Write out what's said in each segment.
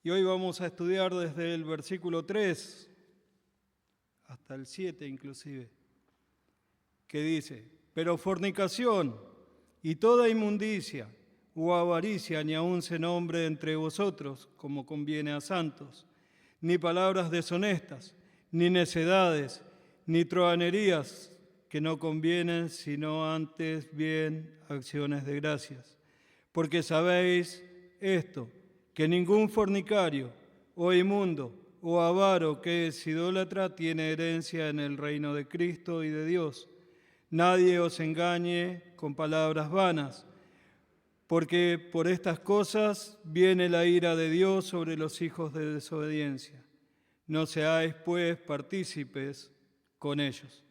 Y hoy vamos a estudiar desde el versículo 3 hasta el 7 inclusive, que dice: pero fornicación y toda inmundicia o avaricia ni aun se nombre entre vosotros, como conviene a santos, ni palabras deshonestas, ni necedades, ni truhanerías que no convienen, sino antes bien acciones de gracias. Porque sabéis esto, que ningún fornicario, o inmundo, o avaro que es idólatra tiene herencia en el reino de Cristo y de Dios. Nadie os engañe con palabras vanas, porque por estas cosas viene la ira de Dios sobre los hijos de desobediencia. No seáis, pues, partícipes con ellos.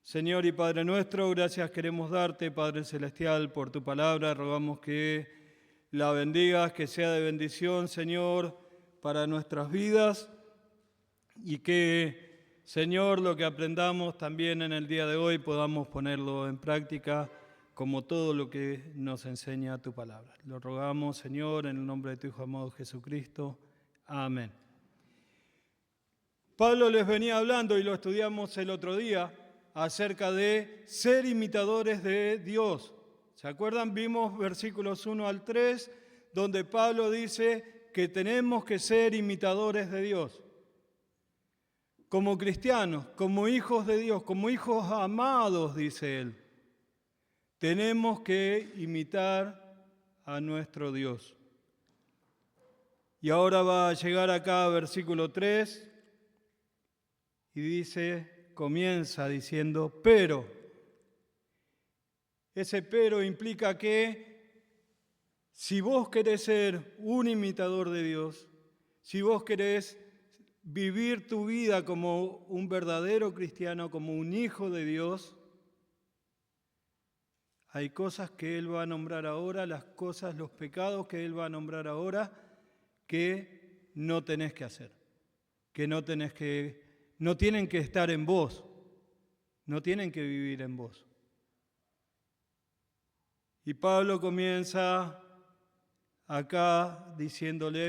Señor y Padre nuestro, gracias queremos darte, Padre Celestial, por tu palabra. Rogamos que la bendigas, que sea de bendición, Señor, para nuestras vidas y que, Señor, lo que aprendamos también en el día de hoy podamos ponerlo en práctica como todo lo que nos enseña tu palabra. Lo rogamos, Señor, en el nombre de tu Hijo amado Jesucristo. Amén. Pablo les venía hablando, y lo estudiamos el otro día, acerca de ser imitadores de Dios. ¿Se acuerdan? Vimos versículos 1 al 3, donde Pablo dice que tenemos que ser imitadores de Dios. Como cristianos, como hijos de Dios, como hijos amados, dice él, tenemos que imitar a nuestro Dios. Y ahora va a llegar acá versículo 3 y dice, comienza diciendo, pero. Ese pero implica que si vos querés ser un imitador de Dios, si vos querés vivir tu vida como un verdadero cristiano, como un hijo de Dios, hay cosas que Él va a nombrar ahora, los pecados que Él va a nombrar ahora, que no tenés que hacer, que no tienen que estar en vos, no tienen que vivir en vos. Y Pablo comienza acá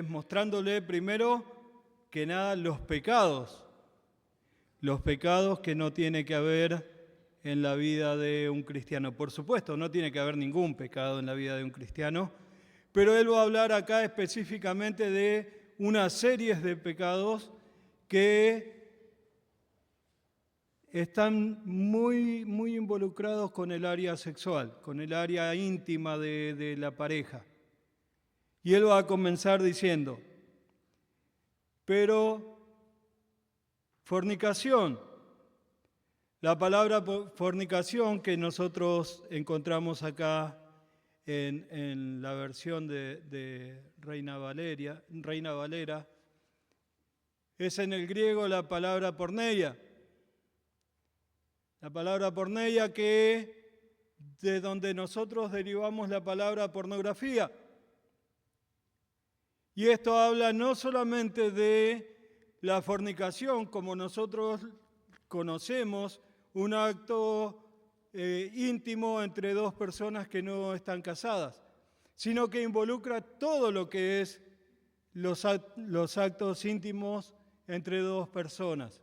mostrándole primero que nada los pecados que no tiene que haber en la vida de un cristiano. Por supuesto, no tiene que haber ningún pecado en la vida de un cristiano, pero él va a hablar acá específicamente de una serie de pecados que están muy, muy involucrados con el área sexual, con el área íntima de la pareja. Y él va a comenzar diciendo, pero fornicación, la palabra fornicación que nosotros encontramos acá en la versión de Reina Valera, es en el griego la palabra porneia. La palabra porneia de donde nosotros derivamos la palabra pornografía. Y esto habla no solamente de la fornicación, como nosotros conocemos, un acto íntimo entre dos personas que no están casadas, sino que involucra todo lo que es los actos íntimos entre dos personas.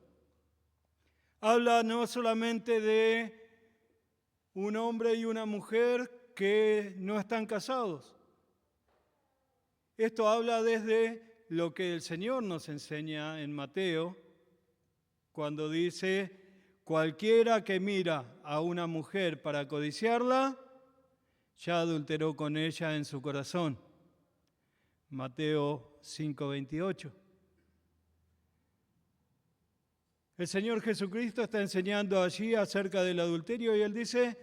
Habla no solamente de un hombre y una mujer que no están casados. Esto habla desde lo que el Señor nos enseña en Mateo, cuando dice, cualquiera que mira a una mujer para codiciarla, ya adulteró con ella en su corazón. Mateo 5:28. El Señor Jesucristo está enseñando allí acerca del adulterio y Él dice,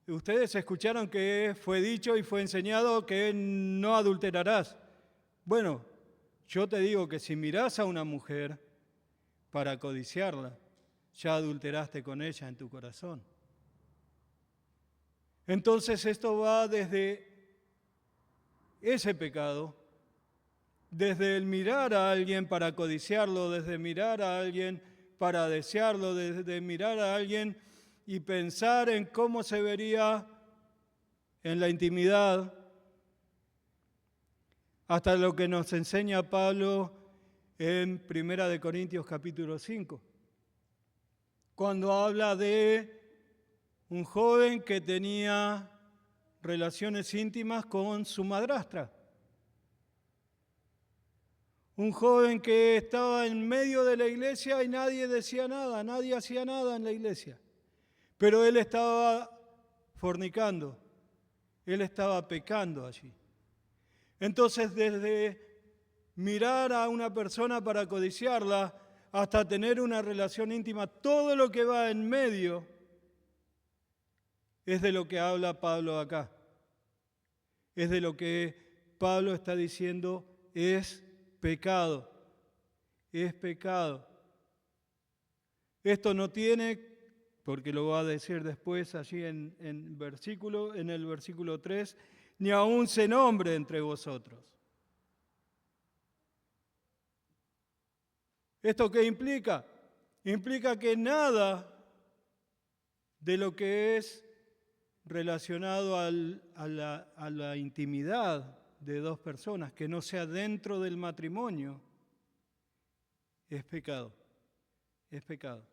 ustedes escucharon que fue dicho y fue enseñado que no adulterarás. Bueno, yo te digo que si mirás a una mujer para codiciarla, ya adulteraste con ella en tu corazón. Entonces esto va desde ese pecado, desde el mirar a alguien para codiciarlo, desde mirar a alguien para desearlo, desde mirar a alguien y pensar en cómo se vería en la intimidad, hasta lo que nos enseña Pablo en 1 Corintios capítulo 5, cuando habla de un joven que tenía relaciones íntimas con su madrastra. Un joven que estaba en medio de la iglesia y nadie decía nada, nadie hacía nada en la iglesia. Pero él estaba fornicando, él estaba pecando allí. Entonces, desde mirar a una persona para codiciarla hasta tener una relación íntima, todo lo que va en medio es de lo que habla Pablo acá. Es de lo que Pablo está diciendo es pecado. Es pecado. Esto no tiene, porque lo va a decir después allí en el versículo 3, ni aún se nombre entre vosotros. ¿Esto qué implica? Implica que nada de lo que es relacionado a la intimidad de dos personas, que no sea dentro del matrimonio, es pecado. Es pecado.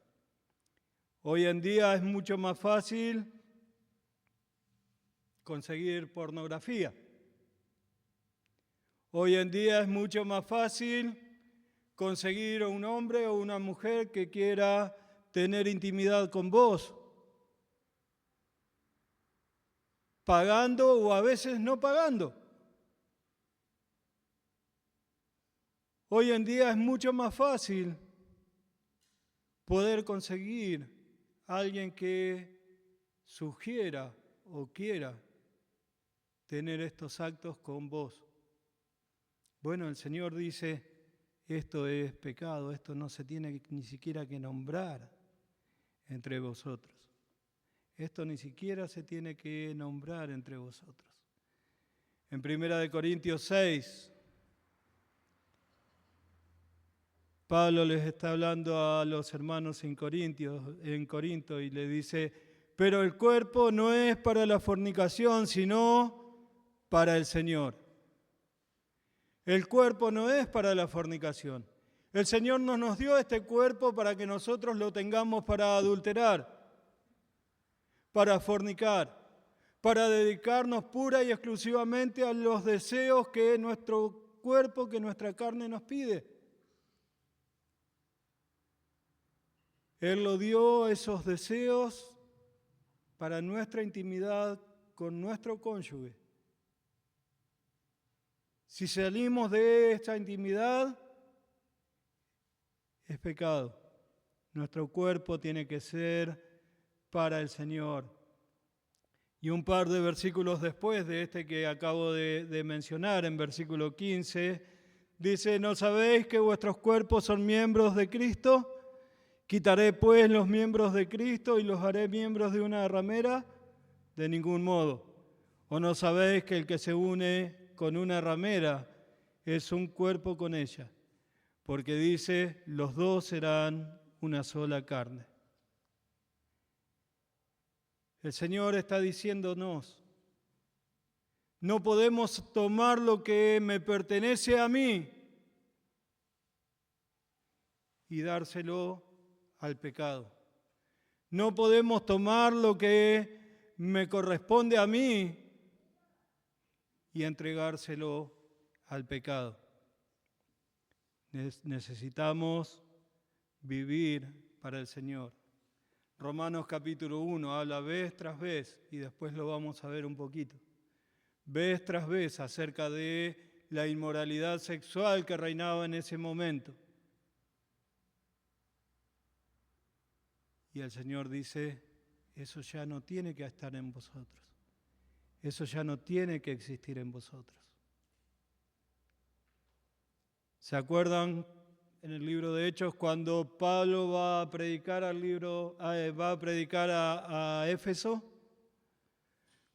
Hoy en día es mucho más fácil conseguir pornografía. Hoy en día es mucho más fácil conseguir un hombre o una mujer que quiera tener intimidad con vos, pagando o a veces no pagando. Hoy en día es mucho más fácil poder conseguir a alguien que sugiera o quiera tener estos actos con vos. Bueno, el Señor dice, esto es pecado, esto no se tiene ni siquiera que nombrar entre vosotros. Esto ni siquiera se tiene que nombrar entre vosotros. En 1 Corintios 6, Pablo les está hablando a los hermanos en Corinto y le dice, pero el cuerpo no es para la fornicación, sino para el Señor. El cuerpo no es para la fornicación. El Señor no nos dio este cuerpo para que nosotros lo tengamos para adulterar, para fornicar, para dedicarnos pura y exclusivamente a los deseos que nuestro cuerpo, que nuestra carne nos pide. Él lo dio esos deseos para nuestra intimidad con nuestro cónyuge. Si salimos de esta intimidad, es pecado. Nuestro cuerpo tiene que ser para el Señor. Y un par de versículos después de este que acabo de mencionar, en versículo 15, dice, ¿no sabéis que vuestros cuerpos son miembros de Cristo? ¿Quitaré pues los miembros de Cristo y los haré miembros de una ramera? De ningún modo. ¿O no sabéis que el que se une con una ramera es un cuerpo con ella? Porque dice, los dos serán una sola carne. El Señor está diciéndonos, no podemos tomar lo que me pertenece a mí y dárselo al pecado. No podemos tomar lo que me corresponde a mí y entregárselo al pecado. Necesitamos vivir para el Señor. Romanos capítulo 1 habla vez tras vez, y después lo vamos a ver un poquito, vez tras vez acerca de la inmoralidad sexual que reinaba en ese momento. Y el Señor dice, eso ya no tiene que estar en vosotros. Eso ya no tiene que existir en vosotros. ¿Se acuerdan en el libro de Hechos cuando Pablo va a predicar a Éfeso?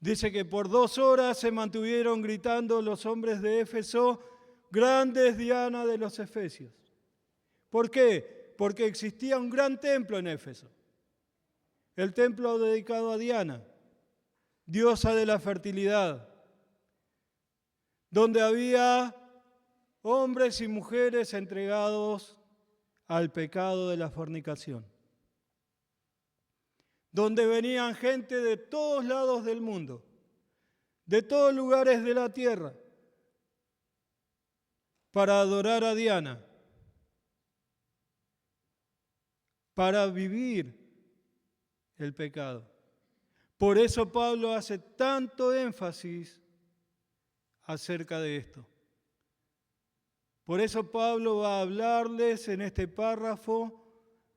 Dice que por 2 horas se mantuvieron gritando los hombres de Éfeso, grande es Diana de los Efesios. ¿Por qué? Porque existía un gran templo en Éfeso. El templo dedicado a Diana, diosa de la fertilidad, donde había hombres y mujeres entregados al pecado de la fornicación, donde venían gente de todos lados del mundo, de todos lugares de la tierra, para adorar a Diana, para vivir el pecado. Por eso Pablo hace tanto énfasis acerca de esto. Por eso Pablo va a hablarles en este párrafo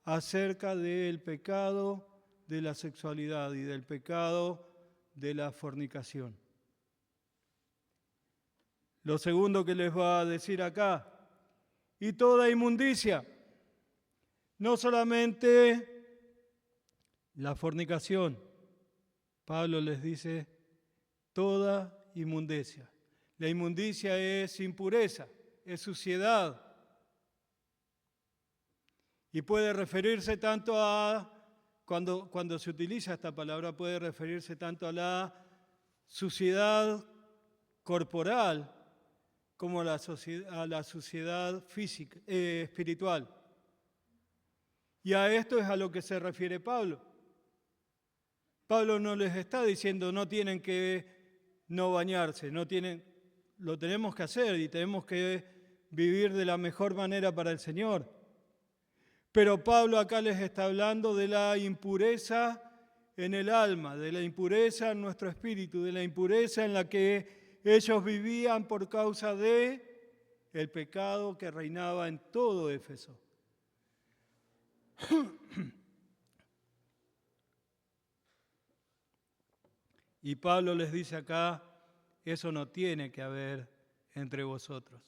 acerca del pecado de la sexualidad y del pecado de la fornicación. Lo segundo que les va a decir acá, y toda inmundicia, no solamente la fornicación, Pablo les dice toda inmundicia. La inmundicia es impureza, es suciedad. Y puede referirse tanto a, cuando se utiliza esta palabra, puede referirse tanto a la suciedad corporal como a la suciedad física, espiritual. Y a esto es a lo que se refiere Pablo. Pablo no les está diciendo no tienen que no bañarse, lo tenemos que hacer y tenemos que vivir de la mejor manera para el Señor. Pero Pablo acá les está hablando de la impureza en el alma, de la impureza en nuestro espíritu, de la impureza en la que ellos vivían por causa de el pecado que reinaba en todo Éfeso. Y Pablo les dice acá, eso no tiene que haber entre vosotros.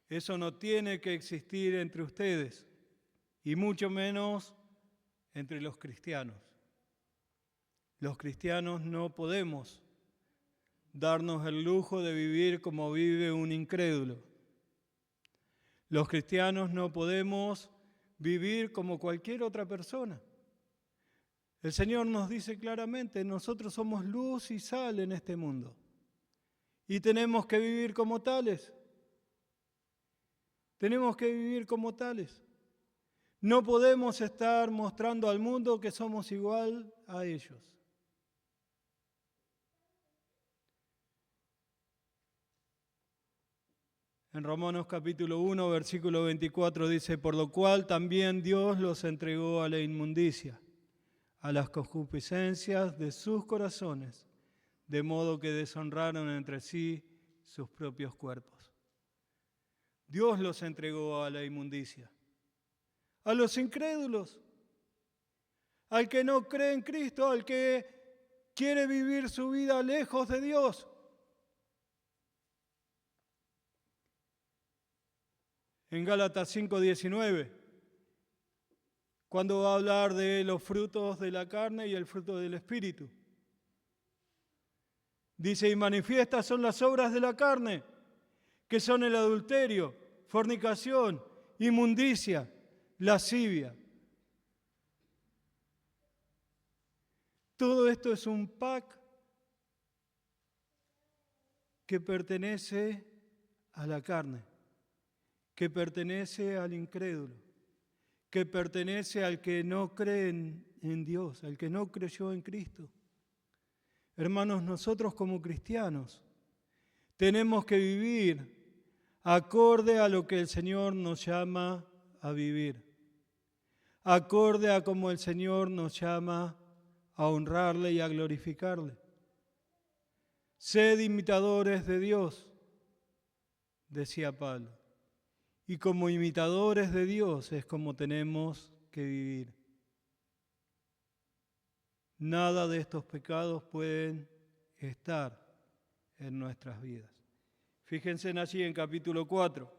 Eso no tiene que existir entre ustedes, y mucho menos entre los cristianos. Los cristianos no podemos darnos el lujo de vivir como vive un incrédulo. Los cristianos no podemos vivir como cualquier otra persona. El Señor nos dice claramente, nosotros somos luz y sal en este mundo y tenemos que vivir como tales. Tenemos que vivir como tales. No podemos estar mostrando al mundo que somos igual a ellos. En Romanos capítulo 1, versículo 24 dice, por lo cual también Dios los entregó a la inmundicia, a las concupiscencias de sus corazones, de modo que deshonraron entre sí sus propios cuerpos. Dios los entregó a la inmundicia, a los incrédulos, al que no cree en Cristo, al que quiere vivir su vida lejos de Dios. En Gálatas 5:19, cuando va a hablar de los frutos de la carne y el fruto del Espíritu. Dice, y manifiestas son las obras de la carne, que son el adulterio, fornicación, inmundicia, lascivia. Todo esto es un pack que pertenece a la carne, que pertenece al incrédulo, que pertenece al que no cree en Dios, al que no creyó en Cristo. Hermanos, nosotros como cristianos tenemos que vivir acorde a lo que el Señor nos llama a vivir, acorde a como el Señor nos llama a honrarle y a glorificarle. Sed imitadores de Dios, decía Pablo, y como imitadores de Dios es como tenemos que vivir. Nada de estos pecados pueden estar en nuestras vidas. Fíjense allí en capítulo 4.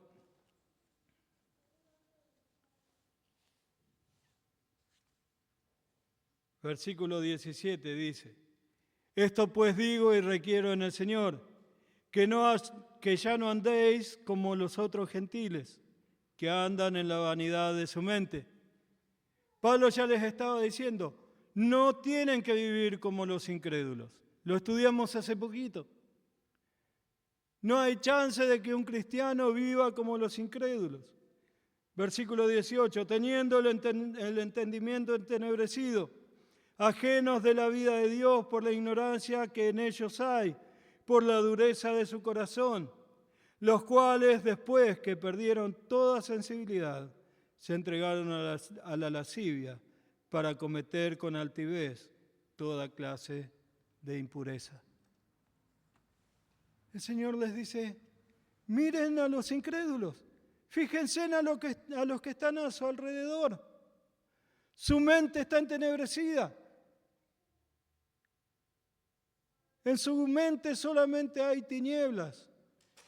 Versículo 17 dice, esto pues digo y requiero en el Señor, que ya no andéis como los otros gentiles, que andan en la vanidad de su mente. Pablo ya les estaba diciendo, no tienen que vivir como los incrédulos. Lo estudiamos hace poquito. No hay chance de que un cristiano viva como los incrédulos. Versículo 18, teniendo el entendimiento entenebrecido, ajenos de la vida de Dios por la ignorancia que en ellos hay, por la dureza de su corazón, los cuales después que perdieron toda sensibilidad, se entregaron a la lascivia para cometer con altivez toda clase de impureza. El Señor les dice, miren a los incrédulos, fíjense a los que están a su alrededor. Su mente está entenebrecida. En su mente solamente hay tinieblas.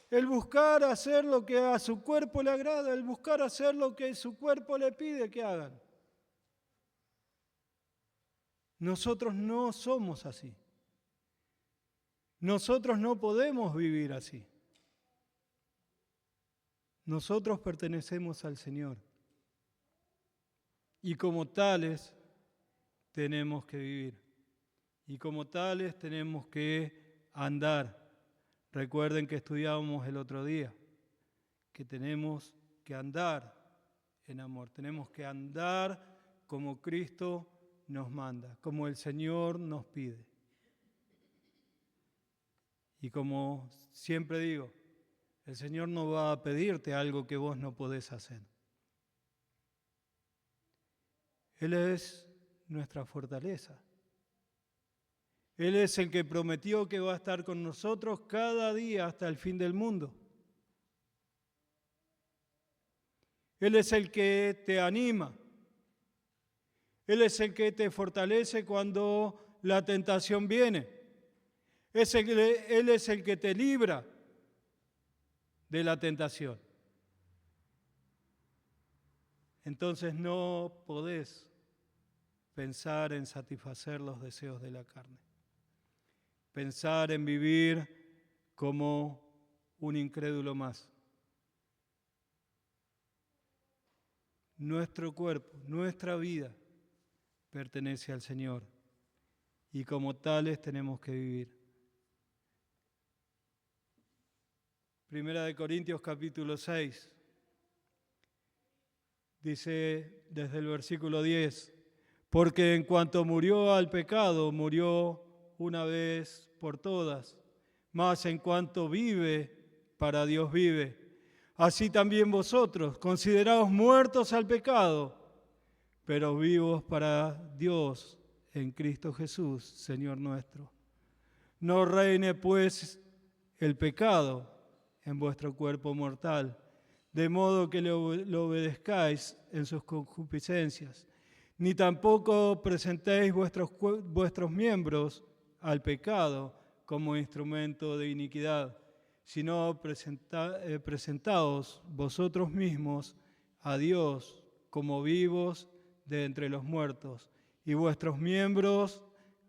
El buscar hacer lo que a su cuerpo le agrada, el buscar hacer lo que su cuerpo le pide que hagan. Nosotros no somos así. Nosotros no podemos vivir así. Nosotros pertenecemos al Señor. Y como tales tenemos que vivir. Y como tales tenemos que andar. Recuerden que estudiábamos el otro día, que tenemos que andar en amor. Tenemos que andar como Cristo nos manda, como el Señor nos pide. Y como siempre digo, el Señor no va a pedirte algo que vos no podés hacer. Él es nuestra fortaleza. Él es el que prometió que va a estar con nosotros cada día hasta el fin del mundo. Él es el que te anima. Él es el que te fortalece cuando la tentación viene. Él es el que te libra de la tentación. Entonces no podés pensar en satisfacer los deseos de la carne. Pensar en vivir como un incrédulo más. Nuestro cuerpo, nuestra vida pertenece al Señor y como tales tenemos que vivir. Primera de Corintios capítulo 6 dice desde el versículo 10, porque en cuanto murió al pecado, murió una vez por todas, mas en cuanto vive, para Dios vive. Así también vosotros, consideraos muertos al pecado, pero vivos para Dios en Cristo Jesús, Señor nuestro. No reine pues el pecado en vuestro cuerpo mortal, de modo que lo obedezcáis en sus concupiscencias, ni tampoco presentéis vuestros miembros al pecado como instrumento de iniquidad, sino presentaos vosotros mismos a Dios como vivos de entre los muertos, y vuestros miembros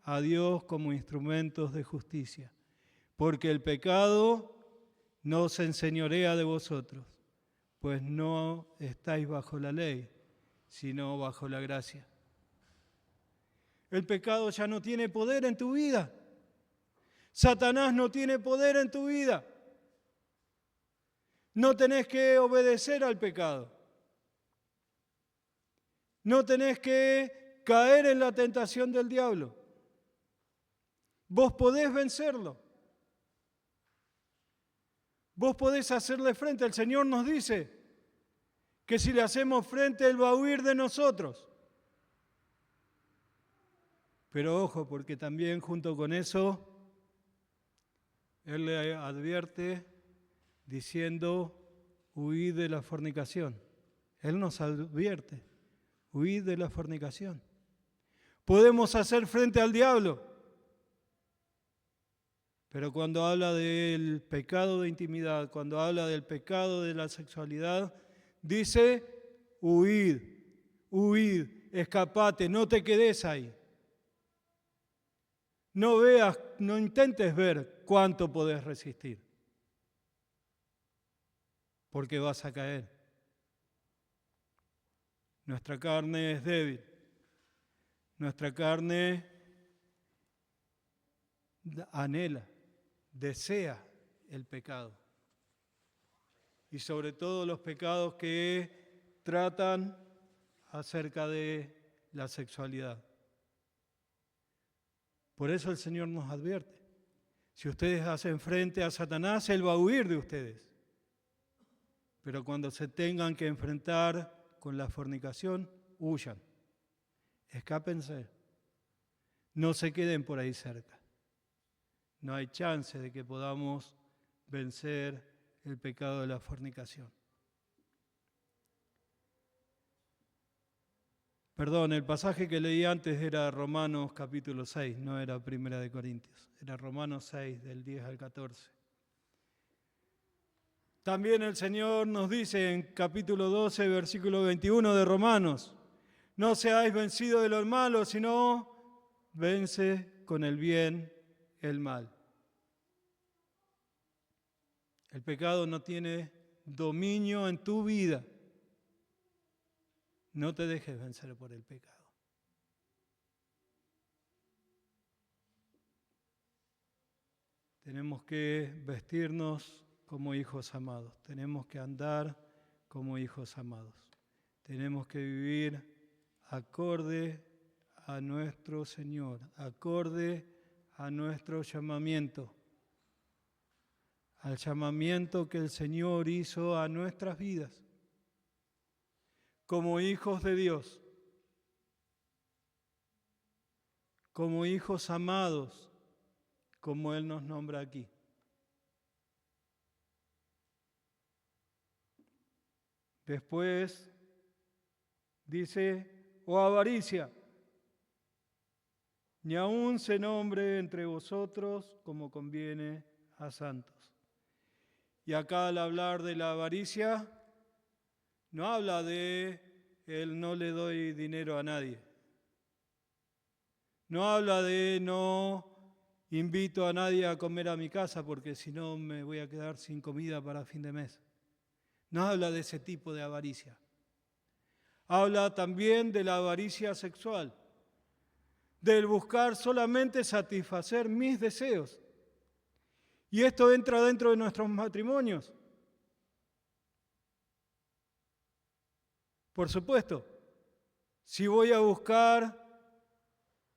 a Dios como instrumentos de justicia. Porque el pecado no se enseñorea de vosotros, pues no estáis bajo la ley, sino bajo la gracia. El pecado ya no tiene poder en tu vida. Satanás no tiene poder en tu vida. No tenés que obedecer al pecado. No tenés que caer en la tentación del diablo. Vos podés vencerlo. Vos podés hacerle frente. El Señor nos dice que si le hacemos frente, Él va a huir de nosotros. Pero ojo, porque también junto con eso, Él le advierte diciendo, huid de la fornicación. Él nos advierte, huid de la fornicación. Podemos hacer frente al diablo, pero cuando habla del pecado de intimidad, cuando habla del pecado de la sexualidad, dice, huid, escapate, no te quedes ahí. No veas, no intentes ver cuánto podés resistir, porque vas a caer. Nuestra carne es débil. Nuestra carne anhela, desea el pecado. Y sobre todo los pecados que tratan acerca de la sexualidad. Por eso el Señor nos advierte. Si ustedes hacen frente a Satanás, Él va a huir de ustedes. Pero cuando se tengan que enfrentar con la fornicación, huyan. Escápense. No se queden por ahí cerca. No hay chance de que podamos vencer el pecado de la fornicación. Perdón, el pasaje que leí antes era Romanos capítulo 6, no era Primera de Corintios. Era Romanos 6, del 10 al 14. También el Señor nos dice en capítulo 12, versículo 21 de Romanos, no seáis vencidos de lo malo, sino vence con el bien el mal. El pecado no tiene dominio en tu vida. No te dejes vencer por el pecado. Tenemos que vestirnos como hijos amados. Tenemos que andar como hijos amados. Tenemos que vivir acorde a nuestro Señor, acorde a nuestro llamamiento, al llamamiento que el Señor hizo a nuestras vidas, como hijos de Dios, como hijos amados, como Él nos nombra aquí. Después dice, o avaricia, ni aun se nombre entre vosotros como conviene a santos. Y acá al hablar de la avaricia, no habla de el no le doy dinero a nadie. No habla de no invito a nadie a comer a mi casa porque si no me voy a quedar sin comida para fin de mes. No habla de ese tipo de avaricia. Habla también de la avaricia sexual, del buscar solamente satisfacer mis deseos. Y esto entra dentro de nuestros matrimonios. Por supuesto, si voy a buscar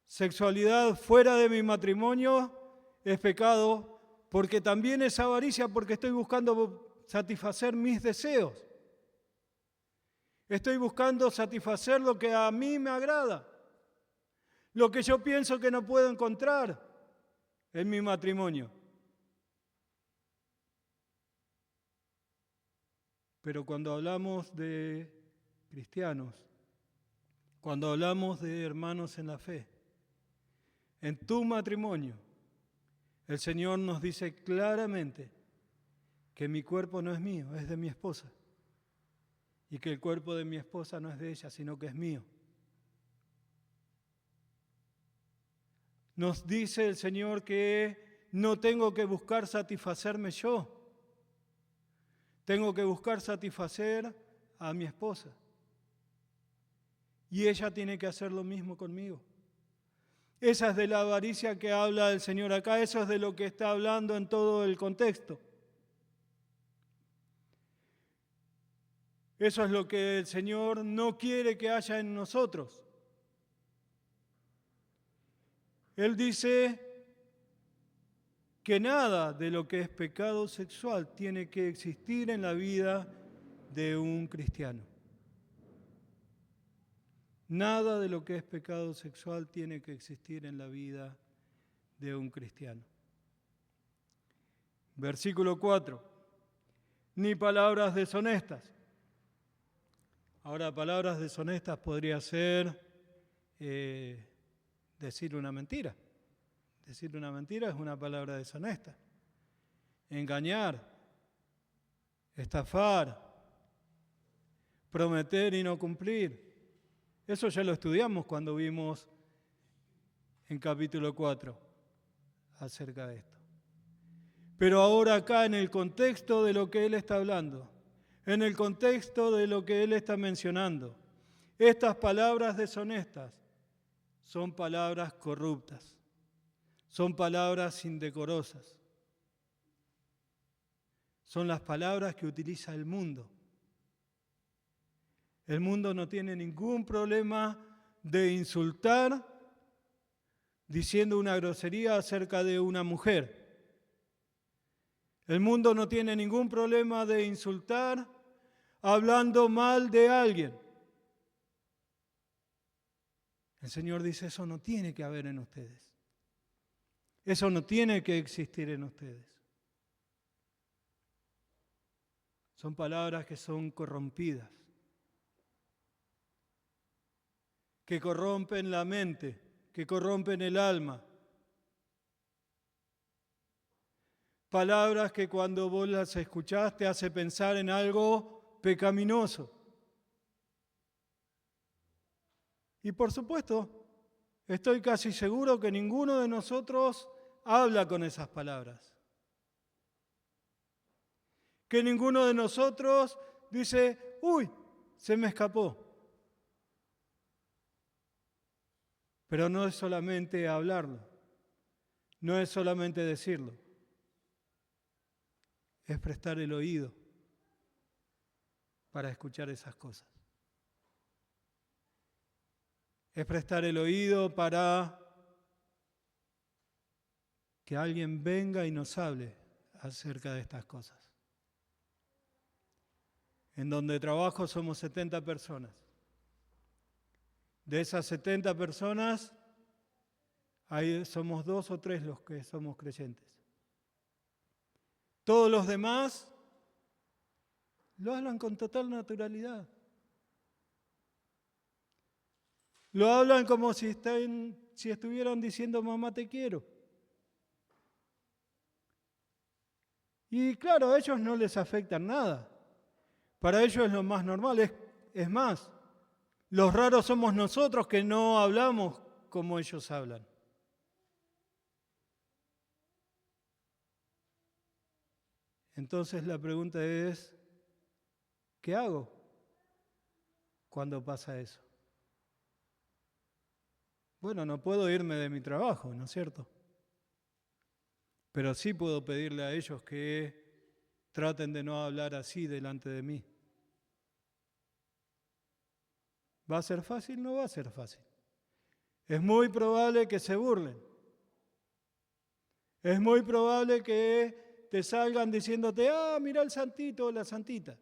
sexualidad fuera de mi matrimonio, es pecado, porque también es avaricia, porque estoy buscando satisfacer mis deseos. Estoy buscando satisfacer lo que a mí me agrada, lo que yo pienso que no puedo encontrar en mi matrimonio. Pero cuando hablamos de cristianos, cuando hablamos de hermanos en la fe, en tu matrimonio, el Señor nos dice claramente que mi cuerpo no es mío, es de mi esposa. Y que el cuerpo de mi esposa no es de ella, sino que es mío. Nos dice el Señor que no tengo que buscar satisfacerme yo. Tengo que buscar satisfacer a mi esposa. Y ella tiene que hacer lo mismo conmigo. Esa es de la avaricia que habla el Señor acá, eso es de lo que está hablando en todo el contexto. Eso es lo que el Señor no quiere que haya en nosotros. Él dice que nada de lo que es pecado sexual tiene que existir en la vida de un cristiano. Nada de lo que es pecado sexual tiene que existir en la vida de un cristiano. Versículo 4. Ni palabras deshonestas. Ahora, palabras deshonestas podría ser decir una mentira. Decir una mentira es una palabra deshonesta. Engañar, estafar, prometer y no cumplir. Eso ya lo estudiamos cuando vimos en capítulo 4 acerca de esto. Pero ahora acá en el contexto de lo que él está hablando, en el contexto de lo que él está mencionando, estas palabras deshonestas son palabras corruptas, son palabras indecorosas. son las palabras que utiliza el mundo. El mundo no tiene ningún problema de insultar diciendo una grosería acerca de una mujer. El mundo no tiene ningún problema de insultar hablando mal de alguien. El Señor dice, eso no tiene que haber en ustedes. Eso no tiene que existir en ustedes. Son palabras que son corrompidas, que corrompen la mente, que corrompen el alma. Palabras que cuando vos las escuchás te hace pensar en algo pecaminoso. Y por supuesto, estoy casi seguro que ninguno de nosotros habla con esas palabras. Que ninguno de nosotros dice, uy, se me escapó. Pero no es solamente hablarlo, no es solamente decirlo, es prestar el oído para escuchar esas cosas. Es prestar el oído para que alguien venga y nos hable acerca de estas cosas. En donde trabajo somos 70 personas. De esas 70 personas, ahí somos 2 o 3 los que somos creyentes. Todos los demás lo hablan con total naturalidad. Lo hablan como si estuvieran diciendo, mamá, te quiero. Y claro, a ellos no les afecta nada. Para ellos es lo más normal. Es más, los raros somos nosotros que no hablamos como ellos hablan. Entonces la pregunta es, ¿qué hago cuando pasa eso? Bueno, no puedo irme de mi trabajo, ¿no es cierto? Pero sí puedo pedirle a ellos que traten de no hablar así delante de mí. ¿Va a ser fácil? No va a ser fácil. Es muy probable que se burlen. Es muy probable que te salgan diciéndote, mira el santito o la santita.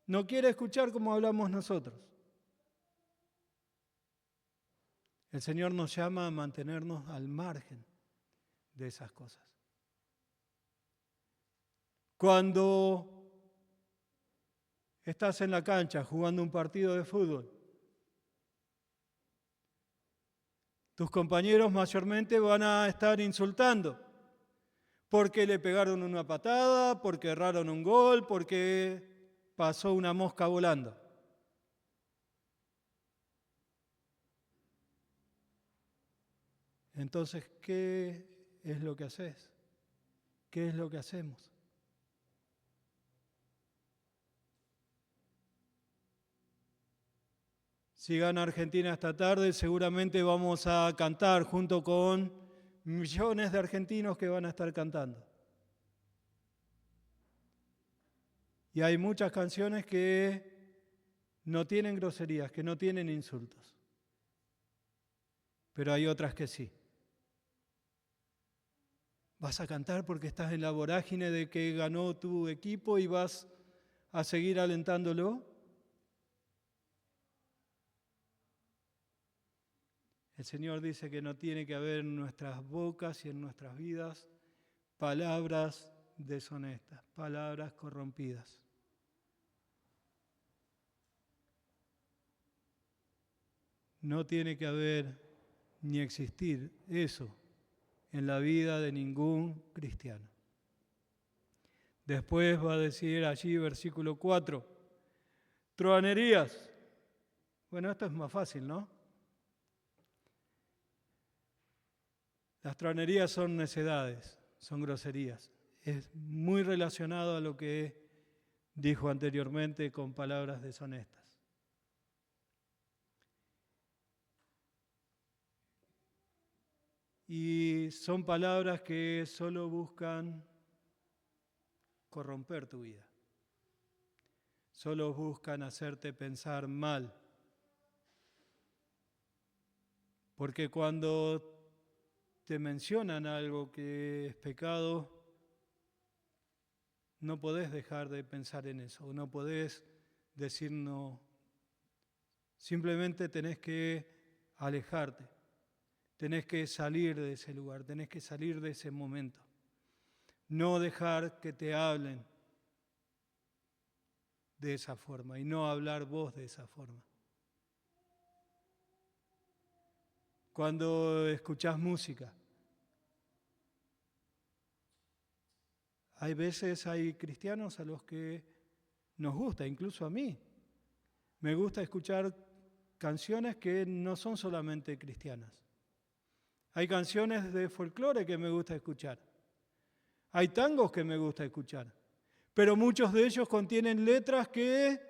No quiere escuchar como hablamos nosotros. El Señor nos llama a mantenernos al margen de esas cosas. Cuando estás en la cancha jugando un partido de fútbol, tus compañeros mayormente van a estar insultando porque le pegaron una patada, porque erraron un gol, porque pasó una mosca volando. Entonces, ¿qué es lo que haces? ¿Qué es lo que hacemos? Si gana Argentina esta tarde, seguramente vamos a cantar junto con millones de argentinos que van a estar cantando. Y hay muchas canciones que no tienen groserías, que no tienen insultos. Pero hay otras que sí. ¿Vas a cantar porque estás en la vorágine de que ganó tu equipo y vas a seguir alentándolo? El Señor dice que no tiene que haber en nuestras bocas y en nuestras vidas palabras deshonestas, palabras corrompidas. No tiene que haber ni existir eso en la vida de ningún cristiano. Después va a decir allí, versículo 4, truhanerías. Bueno, esto es más fácil, ¿no? Las truhanerías son necedades, son groserías. Es muy relacionado a lo que dijo anteriormente con palabras deshonestas. y son palabras que solo buscan corromper tu vida. Solo buscan hacerte pensar mal. Porque cuando te mencionan algo que es pecado, no podés dejar de pensar en eso, no podés decir no. Simplemente tenés que alejarte, tenés que salir de ese lugar, tenés que salir de ese momento. No dejar que te hablen de esa forma y no hablar vos de esa forma. Cuando escuchás música, hay cristianos a los que nos gusta, incluso a mí. Me gusta escuchar canciones que no son solamente cristianas. Hay canciones de folclore que me gusta escuchar. Hay tangos que me gusta escuchar. Pero muchos de ellos contienen letras que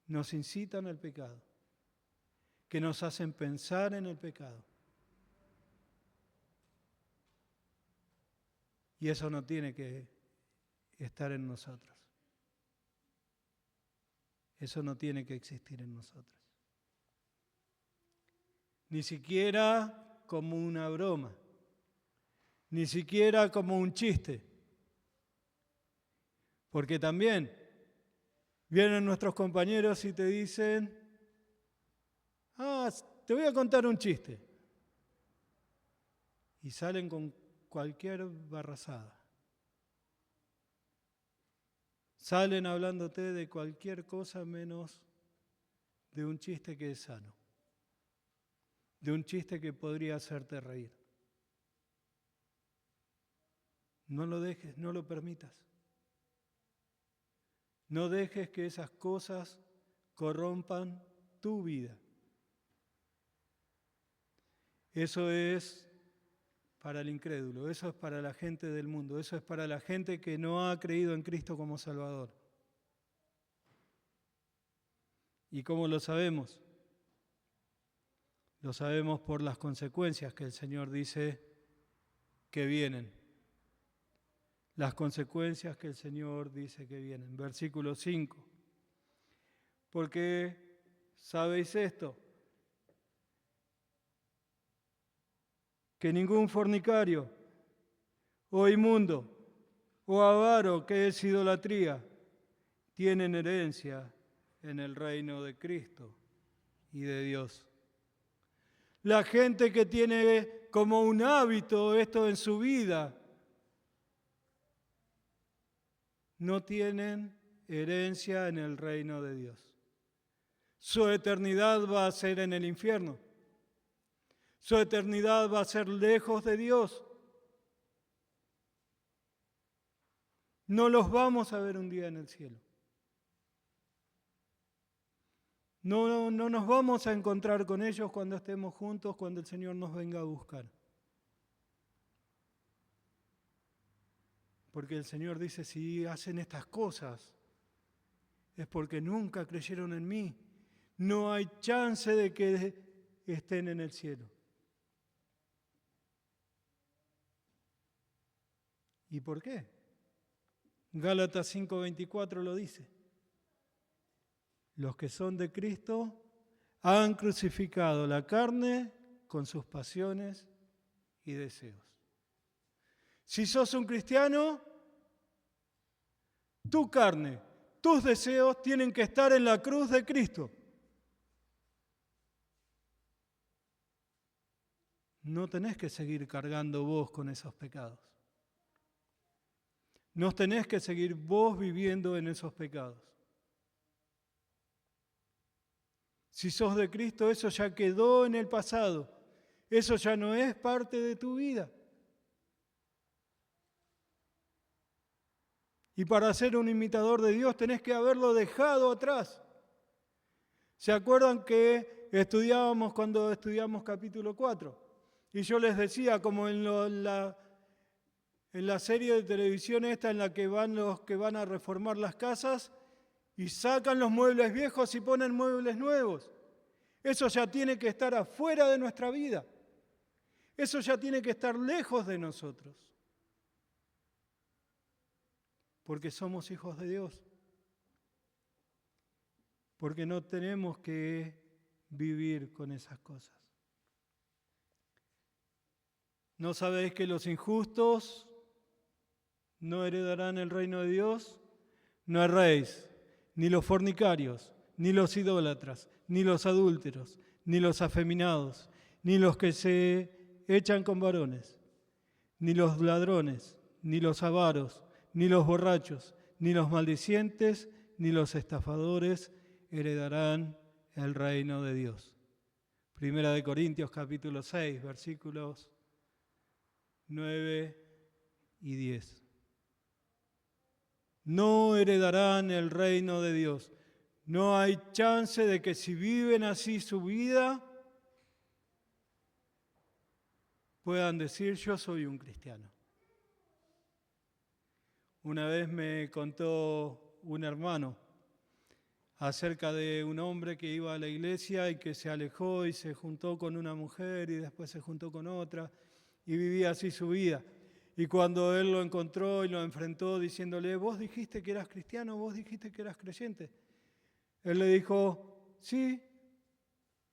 nos incitan al pecado, que nos hacen pensar en el pecado. Y eso no tiene que estar en nosotros. Eso no tiene que existir en nosotros. Ni siquiera como una broma, ni siquiera como un chiste. Porque también vienen nuestros compañeros y te dicen, te voy a contar un chiste. Y salen con cualquier barrazada. Salen hablándote de cualquier cosa menos de un chiste que es sano. De un chiste que podría hacerte reír. No lo dejes, no lo permitas. No dejes que esas cosas corrompan tu vida. Eso es para el incrédulo, eso es para la gente del mundo, eso es para la gente que no ha creído en Cristo como Salvador. ¿Y cómo lo sabemos? Lo sabemos por las consecuencias que el Señor dice que vienen. Las consecuencias que el Señor dice que vienen. Versículo 5. Porque sabéis esto, que ningún fornicario, o inmundo, o avaro, que es idolatría, tienen herencia en el reino de Cristo y de Dios. La gente que tiene como un hábito esto en su vida, no tienen herencia en el reino de Dios. Su eternidad va a ser en el infierno. Su eternidad va a ser lejos de Dios. No los vamos a ver un día en el cielo. No nos vamos a encontrar con ellos cuando estemos juntos, cuando el Señor nos venga a buscar. Porque el Señor dice, si hacen estas cosas, es porque nunca creyeron en mí. No hay chance de que estén en el cielo. ¿Y por qué? Gálatas 5:24 lo dice. Los que son de Cristo han crucificado la carne con sus pasiones y deseos. Si sos un cristiano, tu carne, tus deseos tienen que estar en la cruz de Cristo. No tenés que seguir cargando vos con esos pecados. No tenés que seguir vos viviendo en esos pecados. Si sos de Cristo, eso ya quedó en el pasado. Eso ya no es parte de tu vida. Y para ser un imitador de Dios tenés que haberlo dejado atrás. ¿Se acuerdan que estudiábamos cuando estudiamos capítulo 4? Y yo les decía, como en la serie de televisión esta en la que van los que van a reformar las casas y sacan los muebles viejos y ponen muebles nuevos. Eso ya tiene que estar afuera de nuestra vida. Eso ya tiene que estar lejos de nosotros, porque somos hijos de Dios, porque no tenemos que vivir con esas cosas. ¿No sabéis que los injustos no heredarán el reino de Dios? No erréis, ni los fornicarios, ni los idólatras, ni los adúlteros, ni los afeminados, ni los que se echan con varones, ni los ladrones, ni los avaros, ni los borrachos, ni los maldicientes, ni los estafadores heredarán el reino de Dios. Primera de Corintios capítulo 6, versículos 9 y 10. No heredarán el reino de Dios. No hay chance de que si viven así su vida, puedan decir yo soy un cristiano. Una vez me contó un hermano acerca de un hombre que iba a la iglesia y que se alejó y se juntó con una mujer y después se juntó con otra y vivía así su vida. Y cuando él lo encontró y lo enfrentó diciéndole, vos dijiste que eras cristiano, vos dijiste que eras creyente. Él le dijo, sí,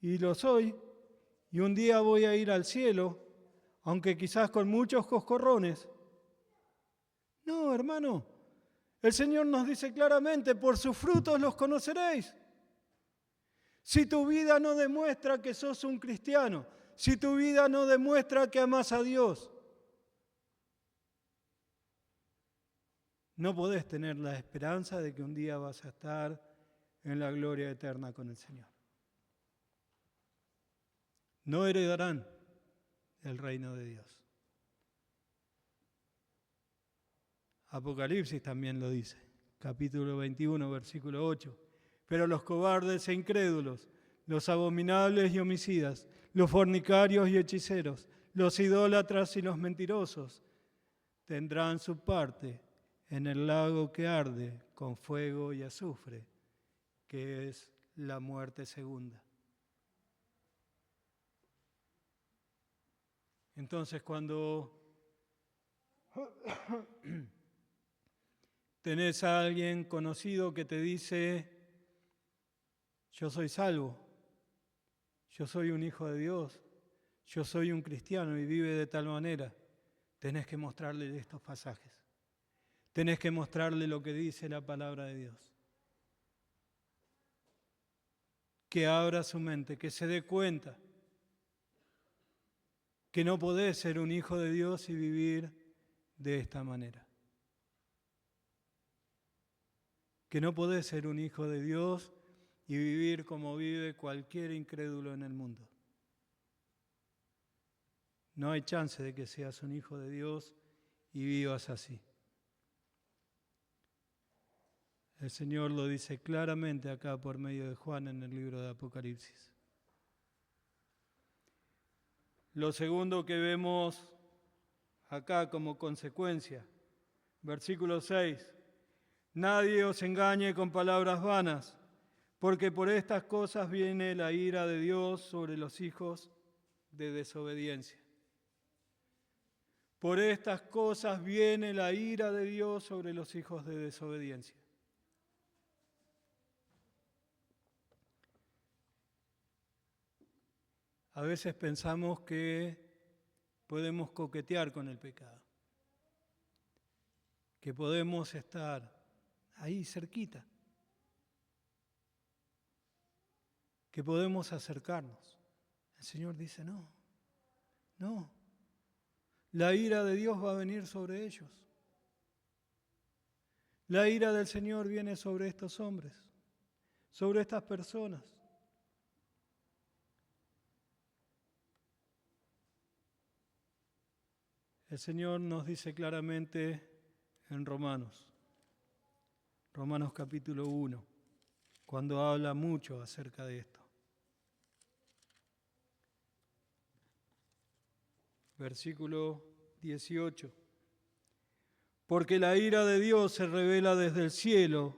y lo soy, y un día voy a ir al cielo, aunque quizás con muchos coscorrones. No, hermano, el Señor nos dice claramente, por sus frutos los conoceréis. Si tu vida no demuestra que sos un cristiano, si tu vida no demuestra que amás a Dios, no podés tener la esperanza de que un día vas a estar en la gloria eterna con el Señor. No heredarán el reino de Dios. Apocalipsis también lo dice, capítulo 21, versículo 8. Pero los cobardes e incrédulos, los abominables y homicidas, los fornicarios y hechiceros, los idólatras y los mentirosos, tendrán su parte en el lago que arde con fuego y azufre, que es la muerte segunda. Entonces, cuando tenés a alguien conocido que te dice, yo soy salvo, yo soy un hijo de Dios, yo soy un cristiano y vive de tal manera, tenés que mostrarle estos pasajes. Tenés que mostrarle lo que dice la palabra de Dios. Que abra su mente, que se dé cuenta que no podés ser un hijo de Dios y vivir de esta manera. Que no podés ser un hijo de Dios y vivir como vive cualquier incrédulo en el mundo. No hay chance de que seas un hijo de Dios y vivas así. El Señor lo dice claramente acá por medio de Juan en el libro de Apocalipsis. Lo segundo que vemos acá como consecuencia, versículo 6, nadie os engañe con palabras vanas, porque por estas cosas viene la ira de Dios sobre los hijos de desobediencia. Por estas cosas viene la ira de Dios sobre los hijos de desobediencia. A veces pensamos que podemos coquetear con el pecado, que podemos estar ahí cerquita, que podemos acercarnos. El Señor dice, no, la ira de Dios va a venir sobre ellos. La ira del Señor viene sobre estos hombres, sobre estas personas. El Señor nos dice claramente en Romanos capítulo 1, cuando habla mucho acerca de esto. Versículo 18. Porque la ira de Dios se revela desde el cielo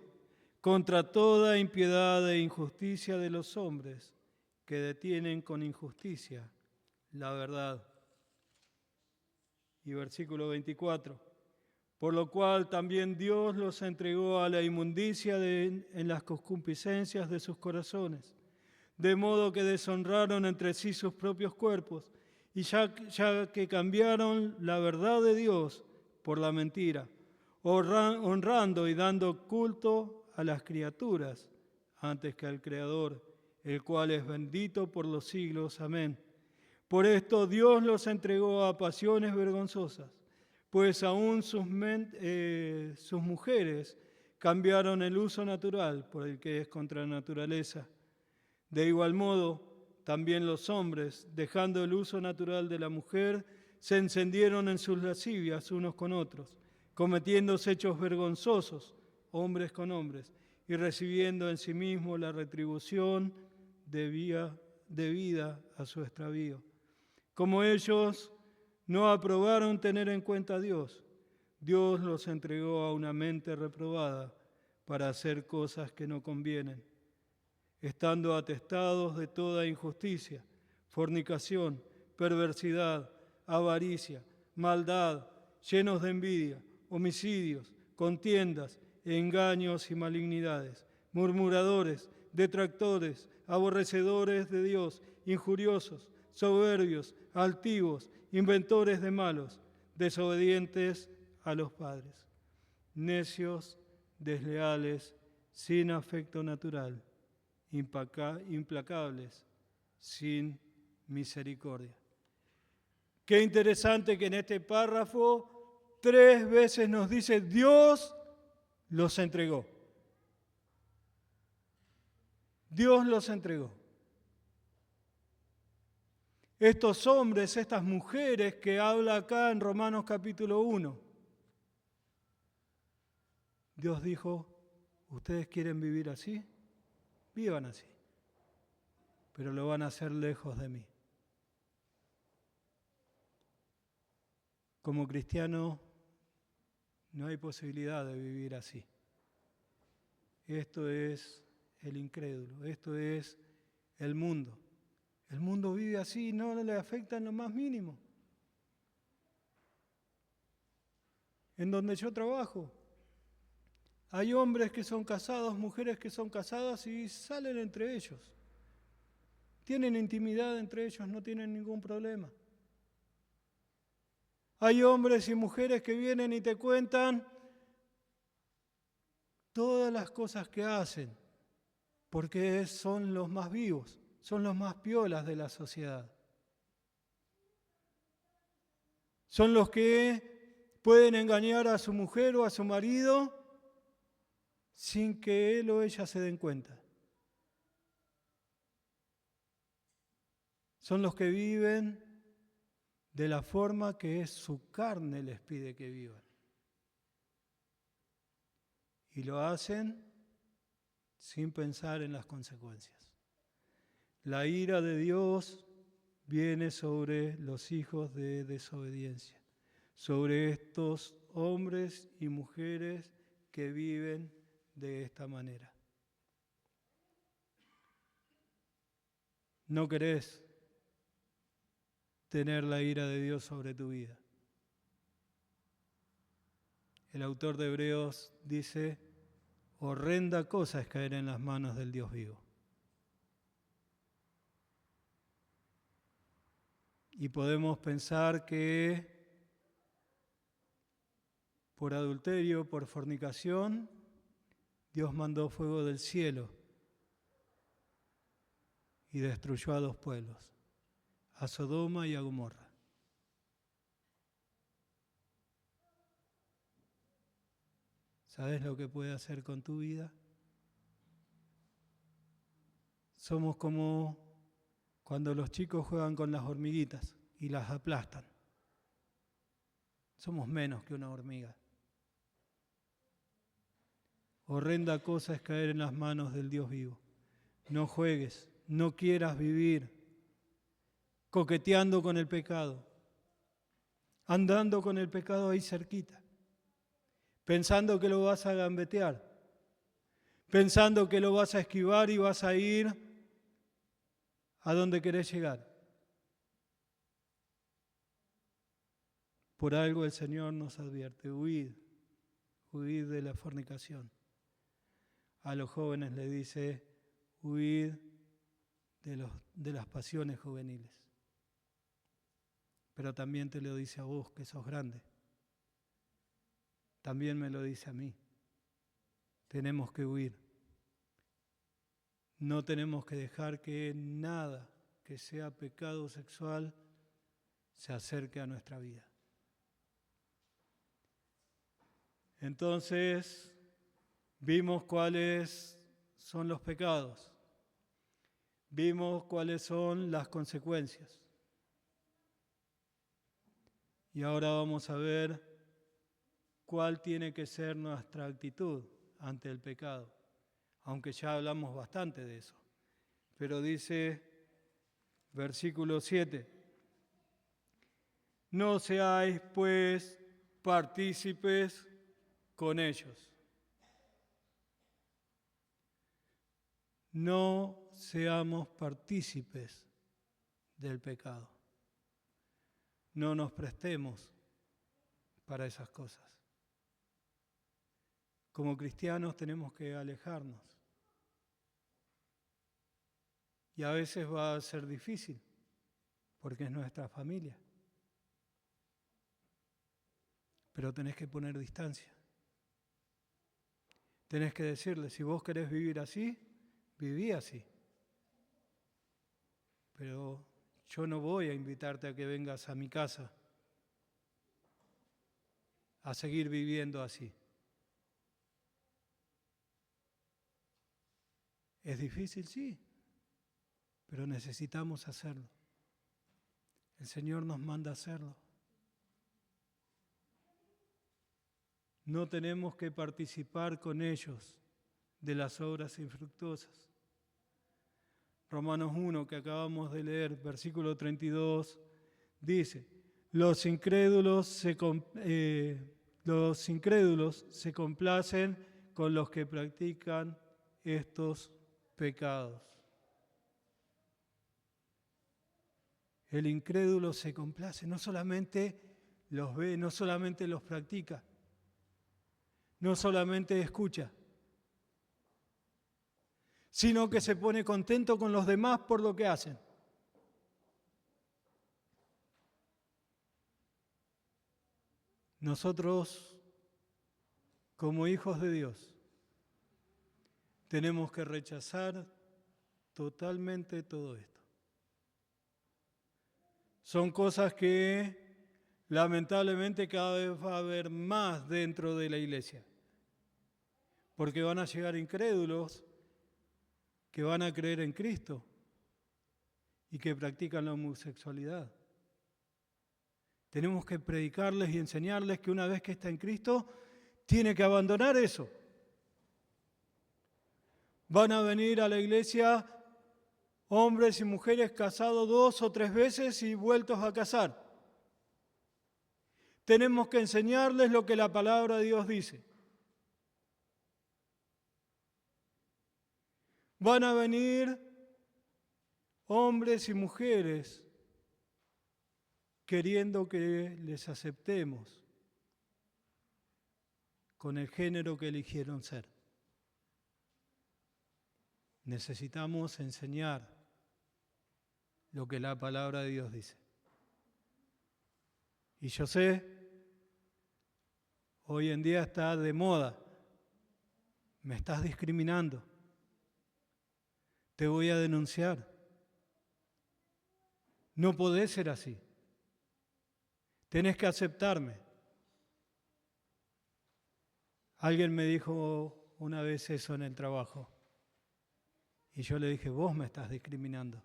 contra toda impiedad e injusticia de los hombres que detienen con injusticia la verdad Y versículo 24. Por lo cual también Dios los entregó a la inmundicia en las concupiscencias de sus corazones, de modo que deshonraron entre sí sus propios cuerpos, y ya que cambiaron la verdad de Dios por la mentira, honrando y dando culto a las criaturas antes que al Creador, el cual es bendito por los siglos. Amén. Por esto Dios los entregó a pasiones vergonzosas, pues aún sus mujeres cambiaron el uso natural por el que es contra la naturaleza. De igual modo, también los hombres, dejando el uso natural de la mujer, se encendieron en sus lascivias unos con otros, cometiendo hechos vergonzosos, hombres con hombres, y recibiendo en sí mismos la retribución debida a su extravío. Como ellos no aprobaron tener en cuenta a Dios, Dios los entregó a una mente reprobada para hacer cosas que no convienen, estando atestados de toda injusticia, fornicación, perversidad, avaricia, maldad, llenos de envidia, homicidios, contiendas, engaños y malignidades, murmuradores, detractores, aborrecedores de Dios, injuriosos, soberbios, altivos, inventores de malos, desobedientes a los padres, necios, desleales, sin afecto natural, implacables, sin misericordia. Qué interesante que en este párrafo 3 veces nos dice Dios los entregó. Dios los entregó. Estos hombres, estas mujeres que habla acá en Romanos capítulo 1, Dios dijo, ¿ustedes quieren vivir así? Vivan así, pero lo van a hacer lejos de mí. Como cristiano no hay posibilidad de vivir así. Esto es el incrédulo, esto es el mundo. El mundo vive así, no le afecta en lo más mínimo. En donde yo trabajo, hay hombres que son casados, mujeres que son casadas y salen entre ellos. Tienen intimidad entre ellos, no tienen ningún problema. Hay hombres y mujeres que vienen y te cuentan todas las cosas que hacen, porque son los más vivos, son los más piolas de la sociedad. Son los que pueden engañar a su mujer o a su marido sin que él o ella se den cuenta. Son los que viven de la forma que es su carne les pide que vivan. Y lo hacen sin pensar en las consecuencias. La ira de Dios viene sobre los hijos de desobediencia, sobre estos hombres y mujeres que viven de esta manera. No querés tener la ira de Dios sobre tu vida. El autor de Hebreos dice, horrenda cosa es caer en las manos del Dios vivo. Y podemos pensar que por adulterio, por fornicación, Dios mandó fuego del cielo y destruyó a 2 pueblos, a Sodoma y a Gomorra. ¿Sabes lo que puede hacer con tu vida? Somos como cuando los chicos juegan con las hormiguitas y las aplastan. Somos menos que una hormiga. Horrenda cosa es caer en las manos del Dios vivo. No juegues, no quieras vivir coqueteando con el pecado, andando con el pecado ahí cerquita, pensando que lo vas a gambetear, pensando que lo vas a esquivar y vas a ir a donde querés llegar. Por algo el Señor nos advierte, huid de la fornicación. A los jóvenes le dice, huid de las pasiones juveniles. Pero también te lo dice a vos, que sos grande. También me lo dice a mí. Tenemos que huir. No tenemos que dejar que nada que sea pecado sexual se acerque a nuestra vida. Entonces, vimos cuáles son los pecados. Vimos cuáles son las consecuencias. Y ahora vamos a ver cuál tiene que ser nuestra actitud ante el pecado. Aunque ya hablamos bastante de eso. Pero dice, versículo 7, no seáis pues partícipes con ellos. No seamos partícipes del pecado. No nos prestemos para esas cosas. Como cristianos tenemos que alejarnos. Y a veces va a ser difícil, porque es nuestra familia. Pero tenés que poner distancia. Tenés que decirle, si vos querés vivir así, viví así. Pero yo no voy a invitarte a que vengas a mi casa a seguir viviendo así. ¿Es difícil? Sí, pero necesitamos hacerlo. El Señor nos manda a hacerlo. No tenemos que participar con ellos de las obras infructuosas. Romanos 1, que acabamos de leer, versículo 32, dice, los incrédulos se complacen con los que practican estos pecados. El incrédulo se complace, no solamente los ve, no solamente los practica, no solamente escucha, sino que se pone contento con los demás por lo que hacen. Nosotros, como hijos de Dios, tenemos que rechazar totalmente todo esto. Son cosas que lamentablemente cada vez va a haber más dentro de la iglesia, porque van a llegar incrédulos que van a creer en Cristo y que practican la homosexualidad. Tenemos que predicarles y enseñarles que una vez que está en Cristo, tiene que abandonar eso. Van a venir a la iglesia hombres y mujeres casados 2 o 3 veces y vueltos a casar. Tenemos que enseñarles lo que la palabra de Dios dice. Van a venir hombres y mujeres queriendo que les aceptemos con el género que eligieron ser. Necesitamos enseñar lo que la palabra de Dios dice. Y yo sé, hoy en día está de moda, me estás discriminando, te voy a denunciar. No podés ser así. Tenés que aceptarme. Alguien me dijo una vez eso en el trabajo. Y yo le dije, vos me estás discriminando.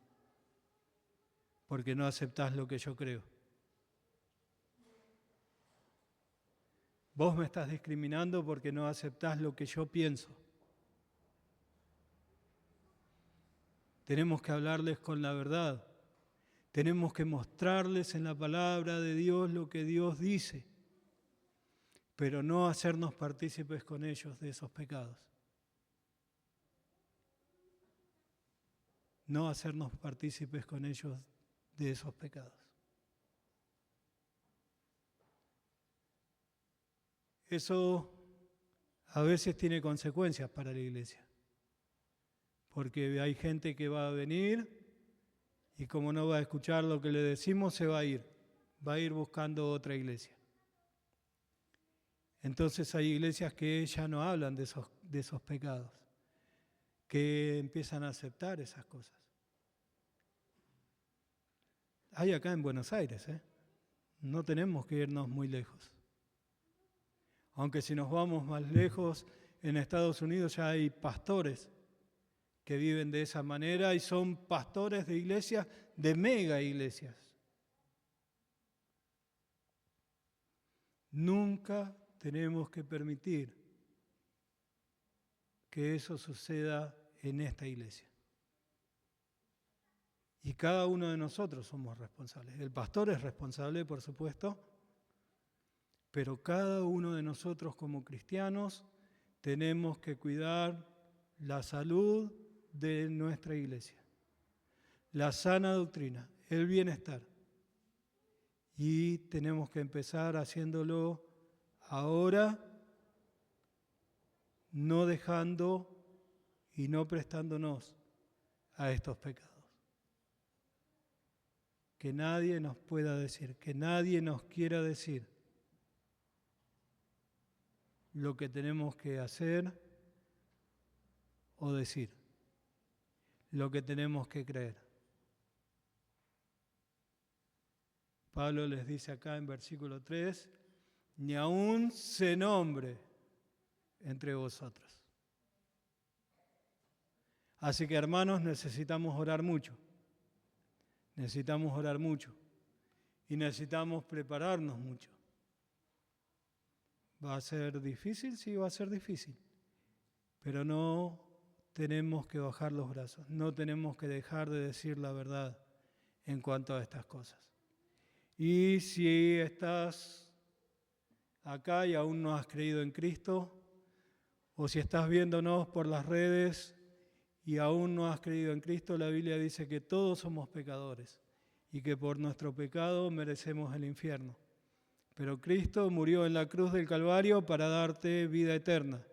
Porque no aceptás lo que yo creo. Vos me estás discriminando porque no aceptás lo que yo pienso. Tenemos que hablarles con la verdad. Tenemos que mostrarles en la palabra de Dios lo que Dios dice, pero no hacernos partícipes con ellos de esos pecados. No hacernos partícipes con ellos de esos pecados. Eso a veces tiene consecuencias para la iglesia, porque hay gente que va a venir y como no va a escuchar lo que le decimos, se va a ir buscando otra iglesia. Entonces hay iglesias que ya no hablan de esos pecados, que empiezan a aceptar esas cosas. Hay acá en Buenos Aires, no tenemos que irnos muy lejos. Aunque si nos vamos más lejos, en Estados Unidos ya hay pastores que viven de esa manera y son pastores de iglesias, de mega iglesias. Nunca tenemos que permitir que eso suceda en esta iglesia. Y cada uno de nosotros somos responsables. El pastor es responsable, por supuesto, pero cada uno de nosotros como cristianos tenemos que cuidar la salud de nuestra iglesia, la sana doctrina, el bienestar. Y tenemos que empezar haciéndolo ahora, no dejando y no prestándonos a estos pecados. Que nadie nos pueda decir, que nadie nos quiera decir lo que tenemos que hacer o decir, lo que tenemos que creer. Pablo les dice acá en versículo 3, ni aún se nombre entre vosotros. Así que hermanos, necesitamos orar mucho. Necesitamos orar mucho. Y necesitamos prepararnos mucho. ¿Va a ser difícil? Sí, va a ser difícil. Pero no tenemos que bajar los brazos. No tenemos que dejar de decir la verdad en cuanto a estas cosas. Y si estás acá y aún no has creído en Cristo, o si estás viéndonos por las redes y aún no has creído en Cristo, la Biblia dice que todos somos pecadores y que por nuestro pecado merecemos el infierno. Pero Cristo murió en la cruz del Calvario para darte vida eterna,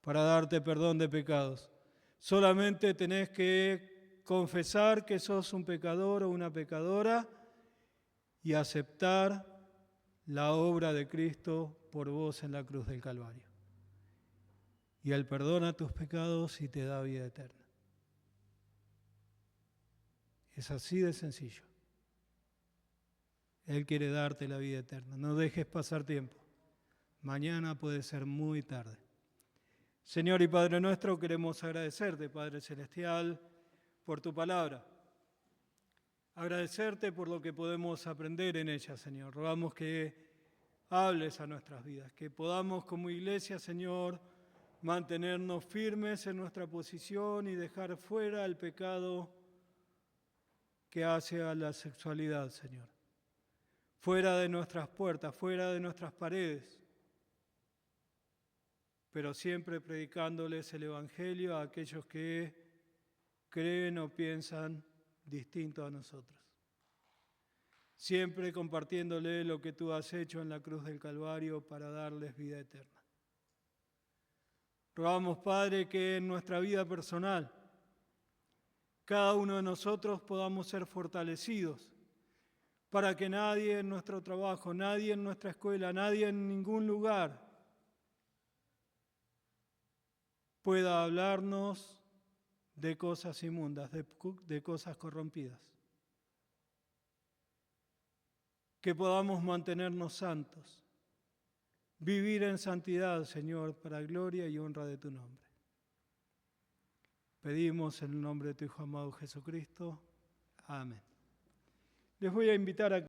para darte perdón de pecados. Solamente tenés que confesar que sos un pecador o una pecadora y aceptar la obra de Cristo por vos en la cruz del Calvario. Y Él perdona tus pecados y te da vida eterna. Es así de sencillo. Él quiere darte la vida eterna. No dejes pasar tiempo. Mañana puede ser muy tarde. Señor y Padre nuestro, queremos agradecerte, Padre Celestial, por tu palabra. Agradecerte por lo que podemos aprender en ella, Señor. Rogamos que hables a nuestras vidas, que podamos como iglesia, Señor, mantenernos firmes en nuestra posición y dejar fuera el pecado que hace a la sexualidad, Señor. Fuera de nuestras puertas, fuera de nuestras paredes, pero siempre predicándoles el Evangelio a aquellos que creen o piensan distinto a nosotros. Siempre compartiéndole lo que tú has hecho en la cruz del Calvario para darles vida eterna. Rogamos, Padre, que en nuestra vida personal, cada uno de nosotros podamos ser fortalecidos para que nadie en nuestro trabajo, nadie en nuestra escuela, nadie en ningún lugar pueda hablarnos de cosas inmundas, de cosas corrompidas. Que podamos mantenernos santos, vivir en santidad, Señor, para gloria y honra de tu nombre. Pedimos en el nombre de tu Hijo amado Jesucristo. Amén. Les voy a invitar a